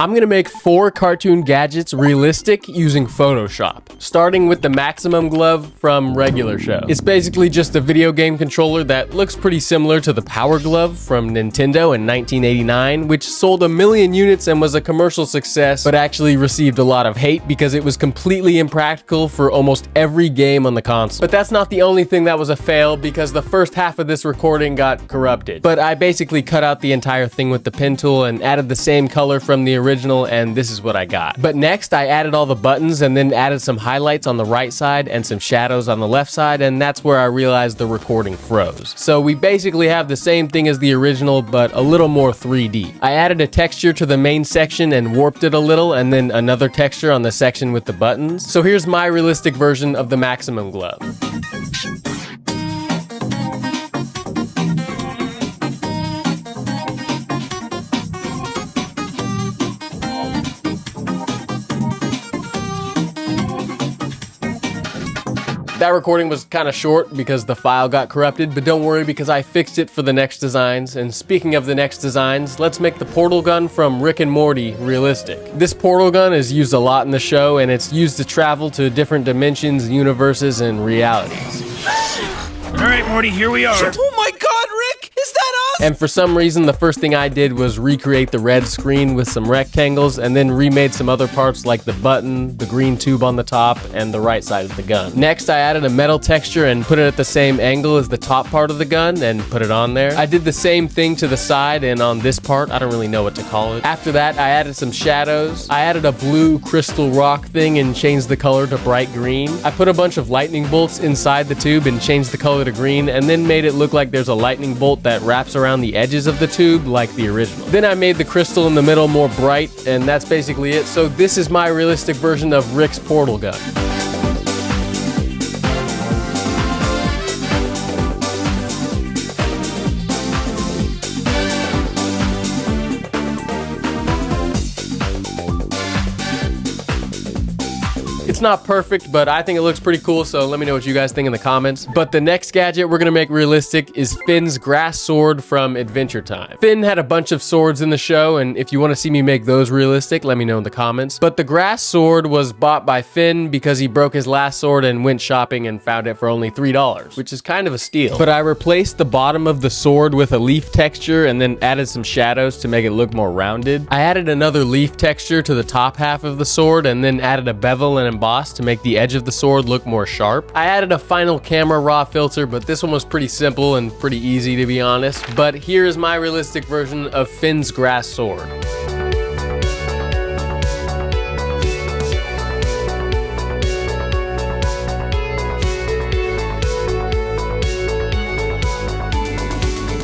I'm gonna make 4 cartoon gadgets realistic using Photoshop, starting with the Maximum Glove from Regular Show. It's basically just a video game controller that looks pretty similar to the Power Glove from Nintendo in 1989, which sold 1 million units and was a commercial success, but actually received a lot of hate because it was completely impractical for almost every game on the console. But that's not the only thing that was a fail, because the first half of this recording got corrupted. But I basically cut out the entire thing with the pen tool and added the same color from the original, and this is what I got. But next, I added all the buttons and then added some highlights on the right side and some shadows on the left side, and that's where I realized the recording froze. So we basically have the same thing as the original, but a little more 3D. I added a texture to the main section and warped it a little, and then another texture on the section with the buttons. So here's my realistic version of the Maximum Glove. That recording was kind of short because the file got corrupted, but don't worry because I fixed it for the next designs. And speaking of the next designs, let's make the portal gun from Rick and Morty realistic. This portal gun is used a lot in the show, and it's used to travel to different dimensions, universes, and realities. All right, Morty, here we are. Oh my God, Rick! Is that us? And for some reason, the first thing I did was recreate the red screen with some rectangles and then remade some other parts like the button, the green tube on the top, and the right side of the gun. Next, I added a metal texture and put it at the same angle as the top part of the gun and put it on there. I did the same thing to the side and on this part. I don't really know what to call it. After that, I added some shadows. I added a blue crystal rock thing and changed the color to bright green. I put a bunch of lightning bolts inside the tube and changed the color to green, and then made it look like there's a lightning bolt that wraps around the edges of the tube like the original. Then I made the crystal in the middle more bright, and that's basically it. So this is my realistic version of Rick's portal gun. It's not perfect, but I think it looks pretty cool, so let me know what you guys think in the comments. But the next gadget we're gonna make realistic is Finn's grass sword from Adventure Time. Finn had a bunch of swords in the show, and if you want to see me make those realistic, let me know in the comments. But the grass sword was bought by Finn because he broke his last sword and went shopping and found it for only $3, which is kind of a steal. But I replaced the bottom of the sword with a leaf texture and then added some shadows to make it look more rounded. I added another leaf texture to the top half of the sword and then added a bevel and emboss to make the edge of the sword look more sharp. I added a final camera raw filter, but this one was pretty simple and pretty easy to be honest. But here is my realistic version of Finn's grass sword.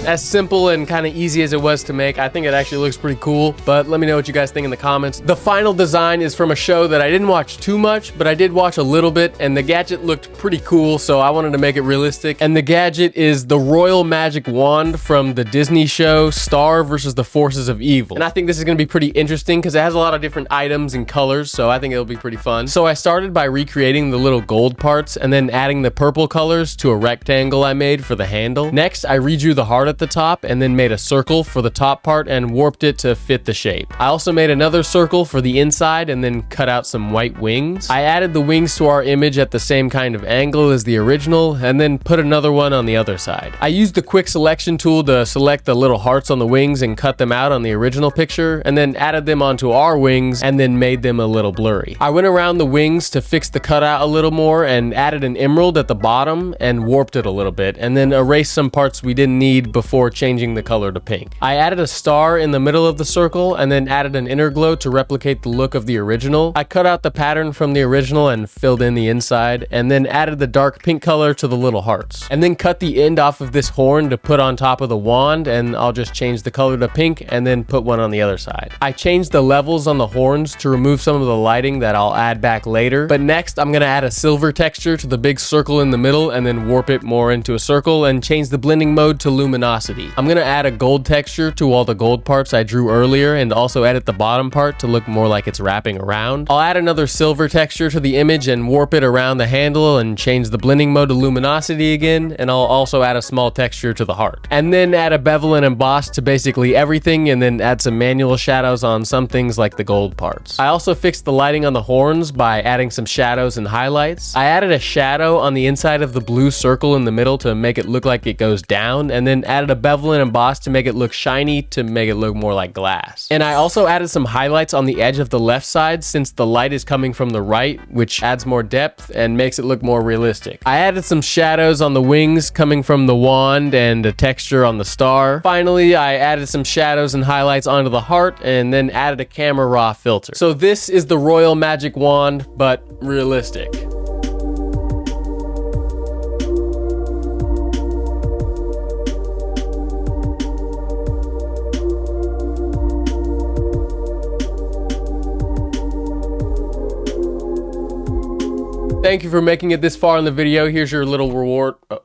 As simple and kind of easy as it was to make, I think it actually looks pretty cool, but let me know what you guys think in the comments. The final design is from a show that I didn't watch too much, but I did watch a little bit, and the gadget looked pretty cool, so I wanted to make it realistic. And the gadget is the Royal Magic Wand from the Disney show Star vs. the Forces of Evil. And I think this is going to be pretty interesting because it has a lot of different items and colors, so I think it'll be pretty fun. So I started by recreating the little gold parts and then adding the purple colors to a rectangle I made for the handle. Next, I redrew the heart at the top and then made a circle for the top part and warped it to fit the shape. I also made another circle for the inside and then cut out some white wings. I added the wings to our image at the same kind of angle as the original and then put another one on the other side. I used the quick selection tool to select the little hearts on the wings and cut them out on the original picture, and then added them onto our wings and then made them a little blurry. I went around the wings to fix the cutout a little more and added an emerald at the bottom and warped it a little bit, and then erased some parts we didn't need before changing the color to pink. I added a star in the middle of the circle and then added an inner glow to replicate the look of the original. I cut out the pattern from the original and filled in the inside, and then added the dark pink color to the little hearts. And then cut the end off of this horn to put on top of the wand, and I'll just change the color to pink and then put one on the other side. I changed the levels on the horns to remove some of the lighting that I'll add back later. But next, I'm gonna add a silver texture to the big circle in the middle and then warp it more into a circle and change the blending mode to luminosity. luminosity. I'm gonna add a gold texture to all the gold parts I drew earlier and also edit the bottom part to look more like it's wrapping around. I'll add another silver texture to the image and warp it around the handle and change the blending mode to luminosity again, and I'll also add a small texture to the heart. And then add a bevel and emboss to basically everything, and then add some manual shadows on some things like the gold parts. I also fixed the lighting on the horns by adding some shadows and highlights. I added a shadow on the inside of the blue circle in the middle to make it look like it goes down, and then added a bevel and emboss to make it look shiny to make it look more like glass. And I also added some highlights on the edge of the left side since the light is coming from the right, which adds more depth and makes it look more realistic. I added some shadows on the wings coming from the wand and a texture on the star. Finally, I added some shadows and highlights onto the heart and then added a camera raw filter. So this is the Royal Magic Wand, but realistic. Thank you for making it this far in the video. Here's your little reward. Oh.